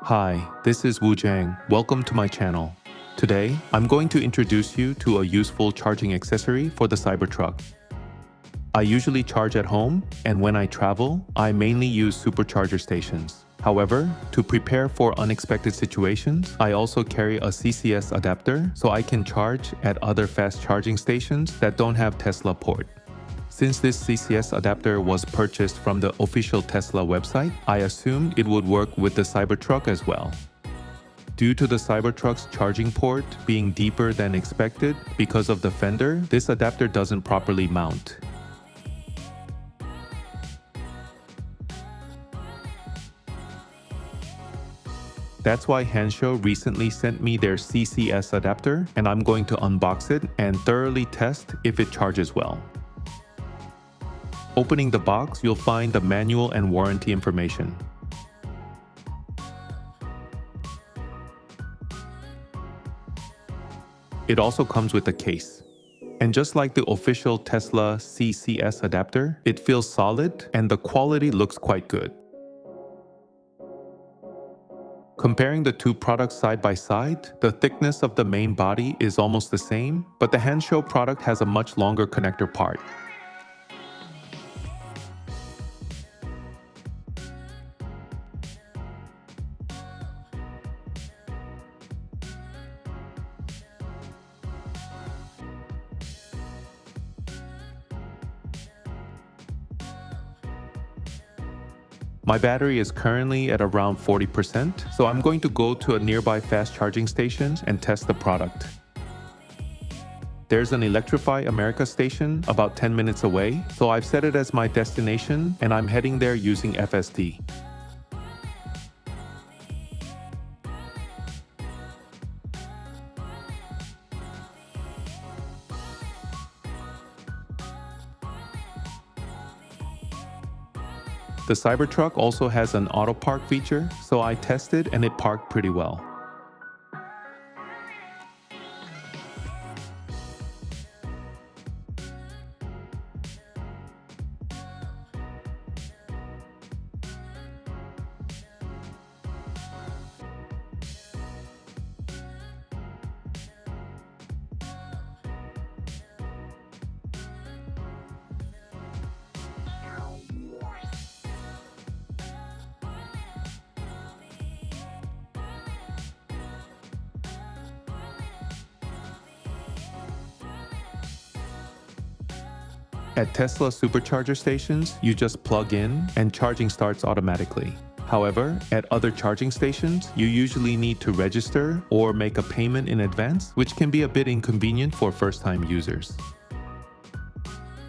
Hi, this is Jang. Welcome to my channel. Today, I'm going to introduce you to a useful charging accessory for the Cybertruck. I usually charge at home, and when I travel, I mainly use supercharger stations. However, to prepare for unexpected situations, I also carry a Ccs adapter so I can charge at other fast charging stations that don't have Tesla port. Since this CCS adapter was purchased from the official Tesla website, I assumed it would work with the Cybertruck as well. Due to the Cybertruck's charging port being deeper than expected because of the fender, this adapter doesn't properly mount. That's why Hansho recently sent me their CCS adapter, and I'm going to unbox it and thoroughly test if it charges well. Opening the box, you'll find the manual and warranty information. It also comes with a case. And just like the official Tesla CCS adapter, it feels solid and the quality looks quite good. Comparing the two products side by side, the thickness of the main body is almost the same, but the Hansho product has a much longer connector part. My battery is currently at around 40%, so I'm going to go to a nearby fast charging station and test the product. There's an Electrify America station about 10 minutes away, so I've set it as my destination and I'm heading there using FSD. The Cybertruck also has an auto park feature, so I tested and it parked pretty well. At Tesla supercharger stations, you just plug in and charging starts automatically. However, at other charging stations, you usually need to register or make a payment in advance, which can be a bit inconvenient for first-time users.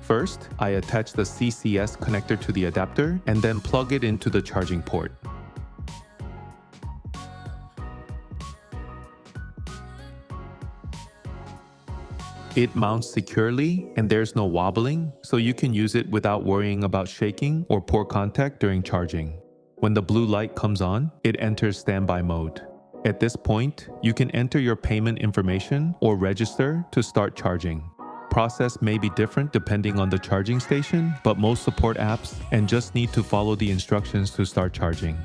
First, I attach the CCS connector to the adapter and then plug it into the charging port. It mounts securely and there's no wobbling, so you can use it without worrying about shaking or poor contact during charging. When the blue light comes on, it enters standby mode. At this point, you can enter your payment information or register to start charging. Process may be different depending on the charging station, but most support apps and just need to follow the instructions to start charging.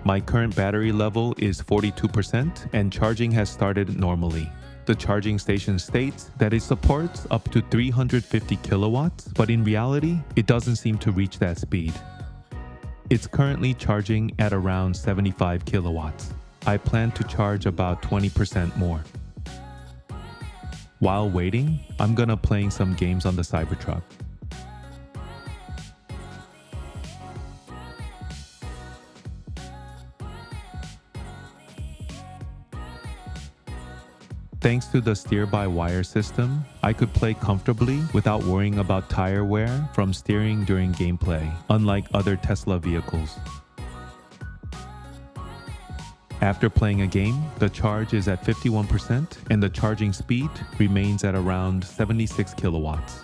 My current battery level is 42% and charging has started normally. The charging station states that it supports up to 350 kilowatts, but in reality, it doesn't seem to reach that speed. It's currently charging at around 75 kilowatts. I plan to charge about 20% more. While waiting, I'm gonna playing some games on the Cybertruck. Thanks to the steer-by-wire system, I could play comfortably without worrying about tire wear from steering during gameplay, unlike other Tesla vehicles. After playing a game, the charge is at 51% and the charging speed remains at around 76 kilowatts.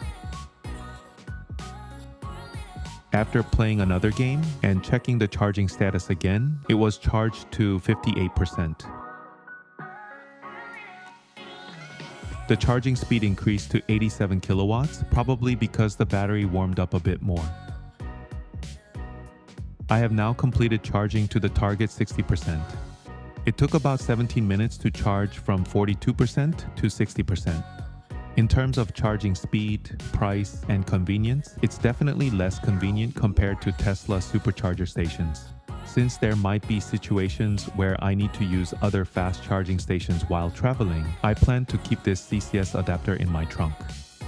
After playing another game and checking the charging status again, it was charged to 58%. The charging speed increased to 87 kilowatts, probably because the battery warmed up a bit more. I have now completed charging to the target 60%. It took about 17 minutes to charge from 42% to 60%. In terms of charging speed, price, and convenience, it's definitely less convenient compared to Tesla supercharger stations. Since there might be situations where I need to use other fast charging stations while traveling, I plan to keep this CCS adapter in my trunk.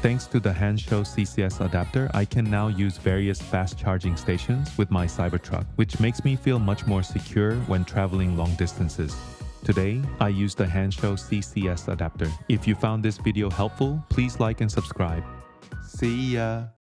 Thanks to the Hansho CCS adapter, I can now use various fast charging stations with my Cybertruck, which makes me feel much more secure when traveling long distances. Today, I used the Hansho CCS adapter. If you found this video helpful, please like and subscribe. See ya!